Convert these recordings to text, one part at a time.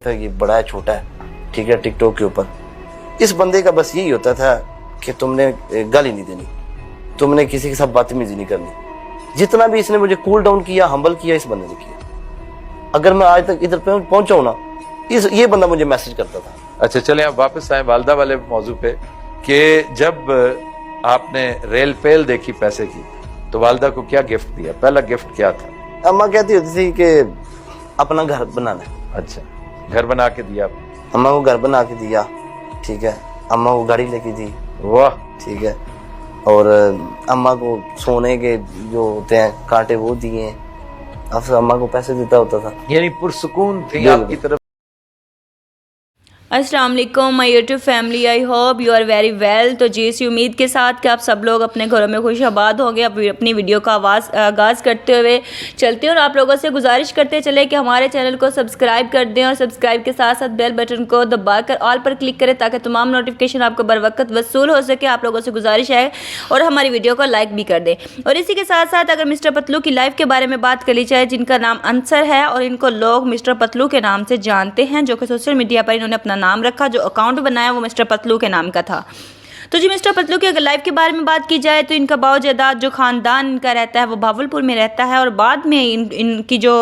था ये बड़ा है छोटा है, ठीक है, टिकटॉक के ऊपर। इस बंदे का बस यही होता था कि तुमने गाली नहीं देनी, तुमने किसी के साथ बदतमीजी नहीं करनी। जितना भी इसने मुझे कूल डाउन किया, हम्बल किया, इस बंदे ने किया। अगर मैं आज तक इधर पहुंचा हूं ना, ये बंदा मुझे मैसेज करता था। अच्छा, चले आप वापस आए वालदा वाले मौजू पे कि जब आपने रेल पेल देखी पैसे की तो वालदा को क्या गिफ्ट दिया? पहला गिफ्ट क्या था? अम्मा कहती होती थी कि अपना घर बनाना है। अच्छा, घर बना के दिया? अम्मा को घर बना के दिया, ठीक है। अम्मा को गाड़ी लेके दी, वाह, ठीक है। और अम्मा को सोने के जो होते हैं कांटे वो दिए। अब अम्मा को पैसे देता होता था, यानी पुरसुकून थी आपकी तरफ। अस्सलाम वालेकुम my YouTube family, I hope you are very well. तो जी इसी उम्मीद के साथ कि आप सब लोग अपने घरों में खुश आबाद होंगे। अपनी वीडियो का आगाज़ करते हुए चलते हैं और आप लोगों से गुजारिश करते चले कि हमारे चैनल को सब्सक्राइब कर दें और सब्सक्राइब के साथ साथ बेल बटन को दबाकर ऑल पर क्लिक करें ताकि तमाम नोटिफिकेशन आपको बर वक्त वसूल हो सके। आप लोगों से गुजारिश है और हमारी वीडियो को लाइक भी कर दें। और इसी के साथ साथ अगर मिस्टर पतलू की लाइफ के बारे में बात कर ली जाए, जिनका नाम अंसर है और इनको लोग मिस्टर पतलू के नाम से जानते हैं, जो कि सोशल मीडिया पर इन्होंने अपना नाम रखा, जो अकाउंट बनाया वो मिस्टर पतलू के नाम का था। तो जी मिस्टर पतलू की अगर लाइफ के बारे में बात की जाए तो इनका बाओजादाद जो ख़ानदान इनका रहता है वो भावलपुर में रहता है और बाद में इनकी जो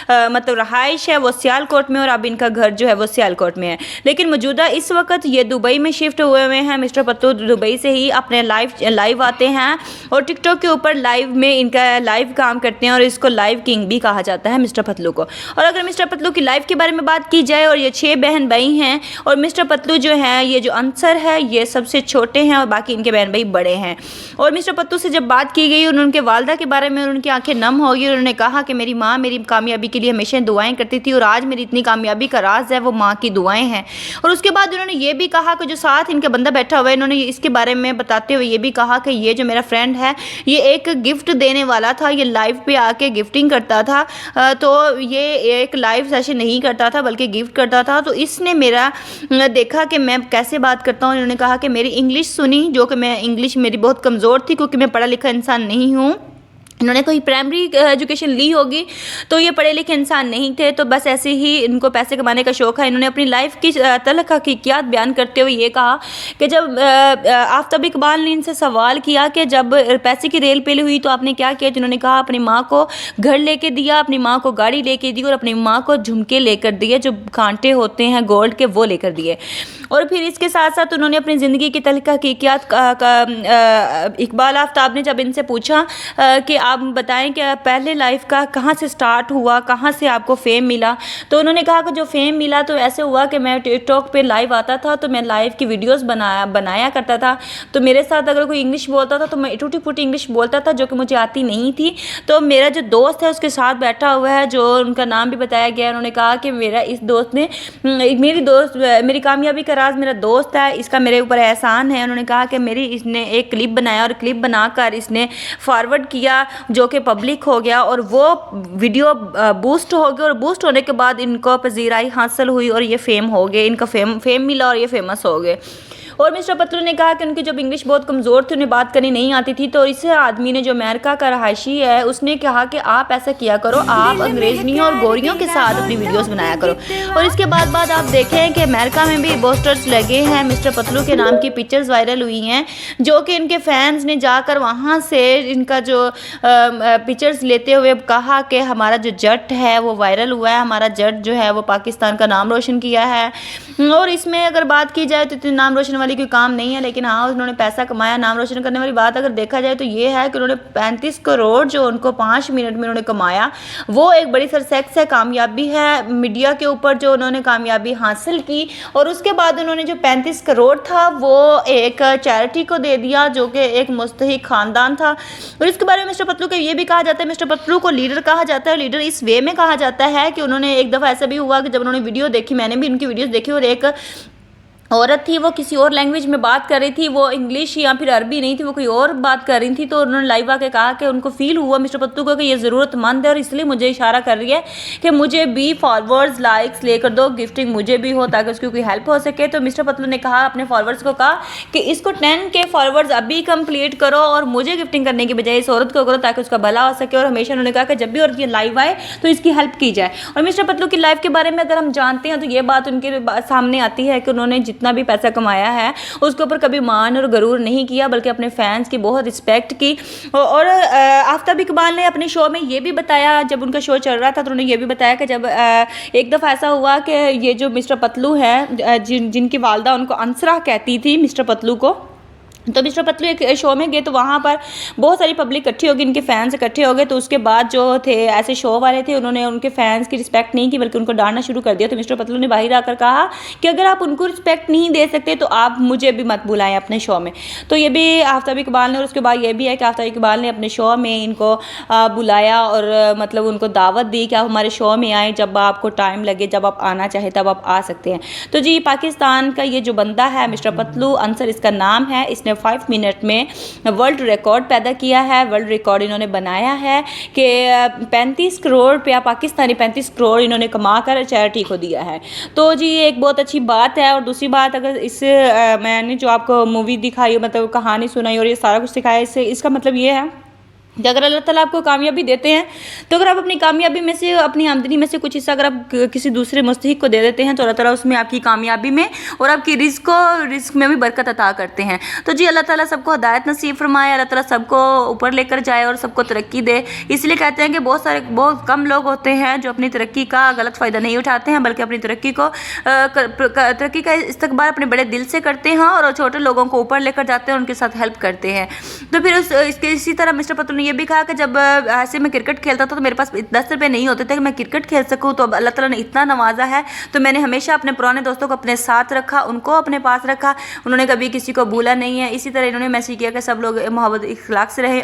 मतलब रहाइश है वो सियालकोट में और अब इनका घर जो है वो सियालकोट में है। लेकिन मौजूदा इस वक्त ये दुबई में शिफ्ट हुए हुए हैं। मिस्टर पतलू दुबई से ही अपने लाइव आते हैं और टिकटॉक के ऊपर लाइव में इनका लाइव काम करते हैं और इसको लाइव किंग भी कहा जाता है मिस्टर पतलू को। और अगर मिस्टर पतलू की लाइफ के बारे में बात की जाए और ये 6 बहन भाई हैं और मिस्टर पतलू जो है, ये जो अंसर है ये सबसे छोटे हैं और बाकी इनके बहन भाई बड़े हैं। और मिस्टर पत्तू से जब बात की गई उनके वालदा के बारे में, उनकी आंखें नम हो गई। उन्होंने कहा कि मेरी माँ मेरी कामयाबी के लिए हमेशा दुआएं करती थी और आज मेरी इतनी कामयाबी का राज है वो माँ की दुआएं हैं। और उसके बाद उन्होंने ये भी कहा कि जो साथ इनका बंदा बैठा हुआ है, इन्होंने इसके बारे में बताते हुए ये भी कहा कि ये जो मेरा फ्रेंड है ये एक गिफ्ट देने वाला था, ये लाइव पे आके गिफ्टिंग करता था। तो ये एक लाइव सेशन नहीं करता था बल्कि गिफ्ट करता था। तो इसने मेरा देखा कि मैं कैसे बात करता हूँ। इन्होंने कहा कि मेरी इंग्लिश सुनी, जो कि मैं इंग्लिश मेरी बहुत कमज़ोर थी क्योंकि मैं पढ़ा लिखा इंसान नहीं हूँ। इन्होंने कोई प्राइमरी एजुकेशन ली होगी तो ये पढ़े लिखे इंसान नहीं थे, तो बस ऐसे ही इनको पैसे कमाने का शौक़ है। इन्होंने अपनी लाइफ की तलख़ हकीकियात बयान करते हुए ये कहा कि जब आफ्ताब इकबाल ने इनसे सवाल किया कि जब पैसे की रेल पेल हुई तो आपने क्या किया, जिन्होंने कहा अपनी माँ को घर लेके दिया, अपनी माँ को गाड़ी लेके दी और अपनी माँ को झुमके लेकर दिए, जो कांटे होते हैं गोल्ड के वो लेकर दिए। और फिर इसके साथ साथ उन्होंने अपनी ज़िंदगी की तलख़ हकीकियात इकबाल आफ्ताब ने जब इनसे पूछा कि आप बताएं कि पहले लाइफ का कहाँ से स्टार्ट हुआ, कहाँ से आपको फेम मिला, तो उन्होंने कहा कि जो फेम मिला तो ऐसे हुआ कि मैं टिकटॉक पे लाइव आता था तो मैं लाइव की वीडियोस बनाया करता था। तो मेरे साथ अगर कोई इंग्लिश बोलता था तो मैं टूटी फूटी इंग्लिश बोलता था जो कि मुझे आती नहीं थी। तो मेरा जो दोस्त है उसके साथ बैठा हुआ है, जो उनका नाम भी बताया गया, उन्होंने कहा कि मेरा इस दोस्त ने मेरी कामयाबी का राज मेरा दोस्त है, इसका मेरे ऊपर एहसान है। उन्होंने कहा कि इसने एक क्लिप बनाया और क्लिप बनाकर इसने फॉरवर्ड किया जो कि पब्लिक हो गया और वो वीडियो बूस्ट हो गया और बूस्ट होने के बाद इनको पजीराई हासिल हुई और ये फेम हो गए, इनका फेम मिला और ये फेमस हो गए। और मिस्टर पतलू ने कहा कि उनकी जब इंग्लिश बहुत कमज़ोर थी, उन्हें बात करनी नहीं आती थी, तो इस आदमी ने जो अमेरिका का रहायशी है उसने कहा कि आप ऐसा किया करो, आप अंग्रेज़नियों और गोरियों के साथ अपनी वीडियोस बनाया करो। और इसके बाद आप देखें कि अमेरिका में भी पोस्टर्स लगे हैं, मिस्टर पतलू के नाम की पिक्चर्स वायरल हुई हैं, जो कि इनके फैंस ने जाकर वहाँ से इनका जो पिक्चर्स लेते हुए कहा कि हमारा जो जट है वो वायरल हुआ है, हमारा जट जो है वो पाकिस्तान का नाम रोशन किया है। और इसमें अगर बात की जाए तो इतने नाम रोशन वाली कोई काम नहीं है, लेकिन हाँ उन्होंने पैसा कमाया। नाम रोशन करने वाली बात अगर देखा जाए तो ये है कि उन्होंने 35 करोड़ जो उनको 5 मिनट में उन्होंने कमाया, वो एक बड़ी सक्सेस है, कामयाबी है मीडिया के ऊपर जो उन्होंने कामयाबी हासिल की। और उसके बाद उन्होंने जो 35 करोड़ था वो एक चैरिटी को दे दिया जो कि एक मुस्तहिक ख़ानदान था। और इसके बारे में मिस्टर पतलू को ये भी कहा जाता है, मिस्टर पतलू को लीडर कहा जाता है। लीडर इस वे में कहा जाता है कि उन्होंने एक दफ़ा ऐसा भी हुआ कि जब उन्होंने वीडियो देखी, मैंने भी उनकी वीडियोज़ देखी और एक औरत थी वो किसी और लैंग्वेज में बात कर रही थी, वो इंग्लिश या फिर अरबी नहीं थी, वो कोई और बात कर रही थी। तो उन्होंने लाइव आके कहा कि उनको फील हुआ मिस्टर पत्तू को कि ये ज़रूरतमंद है और इसलिए मुझे इशारा कर रही है कि मुझे भी फॉलोअर्स लाइक्स लेकर दो, गिफ्टिंग मुझे भी हो ताकि उसकी कोई हेल्प हो सके। तो मिस्टर पत्तू ने कहा अपने फॉलोअर्स को कहा कि इसको 10K फॉलोअर्स अभी कंप्लीट करो और मुझे गिफ्टिंग करने की बजाय इस औरत को करो ताकि उसका भला हो सके। और हमेशा उन्होंने कहा कि जब भी औरत ये लाइव आए तो इसकी हेल्प की जाए। और मिस्टर पत्तू की लाइफ के बारे में अगर हम जानते हैं तो ये बात उनके सामने आती है कि उन्होंने जितना भी पैसा कमाया है उसके ऊपर कभी मान और गरूर नहीं किया, बल्कि अपने फैंस की बहुत रिस्पेक्ट की। और आफ्ताब इकबाल ने अपने शो में ये भी बताया, जब उनका शो चल रहा था तो उन्होंने ये भी बताया कि जब एक दफ़ा ऐसा हुआ कि ये जो मिस्टर पतलू है, जिनकी वालदा उनको अंसरा कहती थी मिस्टर पतलू को, तो मिस्टर पतलू एक शो में गए तो वहाँ पर बहुत सारी पब्लिक इकट्ठी हो गई, इनके फैंस इकट्ठे हो गए। तो उसके बाद जो थे ऐसे शो वाले थे उन्होंने उनके फैंस की रिस्पेक्ट नहीं की बल्कि उनको डांटना शुरू कर दिया। तो मिस्टर पतलू ने बाहर आकर कहा कि अगर आप उनको रिस्पेक्ट नहीं दे सकते तो आप मुझे भी मत बुलाएं अपने शो में। तो ये भी आफ्ताब इकबाल ने, और उसके बाद ये भी है कि आफ्ताब इकबाल ने अपने शो में इनको बुलाया और मतलब उनको दावत दी कि आप हमारे शो में आएँ, जब आपको टाइम लगे, जब आप आना चाहें तब आप आ सकते हैं। तो जी पाकिस्तान का ये जो बंदा है मिस्टर पतलू अंसर इसका नाम है, इसने 5 मिनट में वर्ल्ड रिकॉर्ड पैदा किया है। वर्ल्ड रिकॉर्ड इन्होंने बनाया है कि 35 करोड़ रुपया पाकिस्तानी 35 करोड़ इन्होंने कमा कर चैरिटी को दिया है। तो जी ये एक बहुत अच्छी बात है। और दूसरी बात, अगर इस मैंने जो आपको मूवी दिखाई, मतलब कहानी सुनाई और ये सारा कुछ सिखाया, इससे इसका मतलब ये है कि अगर अल्लाह ताला आपको कामयाबी देते हैं तो अगर आप अपनी कामयाबी में से, अपनी आमदनी में से कुछ हिस्सा अगर आप किसी दूसरे मुस्तहिक को दे देते हैं तो अल्लाह ताला उसमें आपकी कामयाबी में और आपकी रिस्क में भी बरकत अता करते हैं। तो जी अल्लाह ताला सबको हदायत नसीब फरमाए, अल्लाह ताला सबको ऊपर लेकर जाए और सबको तरक्की दे। इसलिए कहते हैं कि बहुत कम लोग होते हैं जो अपनी तरक्की का गलत फ़ायदा नहीं उठाते हैं, बल्कि अपनी तरक्की का इस्तकबाल अपने बड़े दिल से करते हैं और छोटे लोगों को ऊपर लेकर जाते हैं, उनके साथ हेल्प करते हैं। तो फिर इसी तरह मिस्टर पतलू ये भी कहा कि जब ऐसे मैं क्रिकेट खेलता था तो मेरे पास 10 रुपये नहीं होते थे कि मैं क्रिकेट खेल सकूं, तो अब अल्लाह ताला ने इतना नवाजा है तो मैंने हमेशा अपने पुराने दोस्तों को अपने साथ रखा, उनको अपने पास रखा, उन्होंने कभी किसी को भूला नहीं है। इसी तरह इन्होंने मैसेज किया कि सब लोग मोहब्बत इखलाक से रहें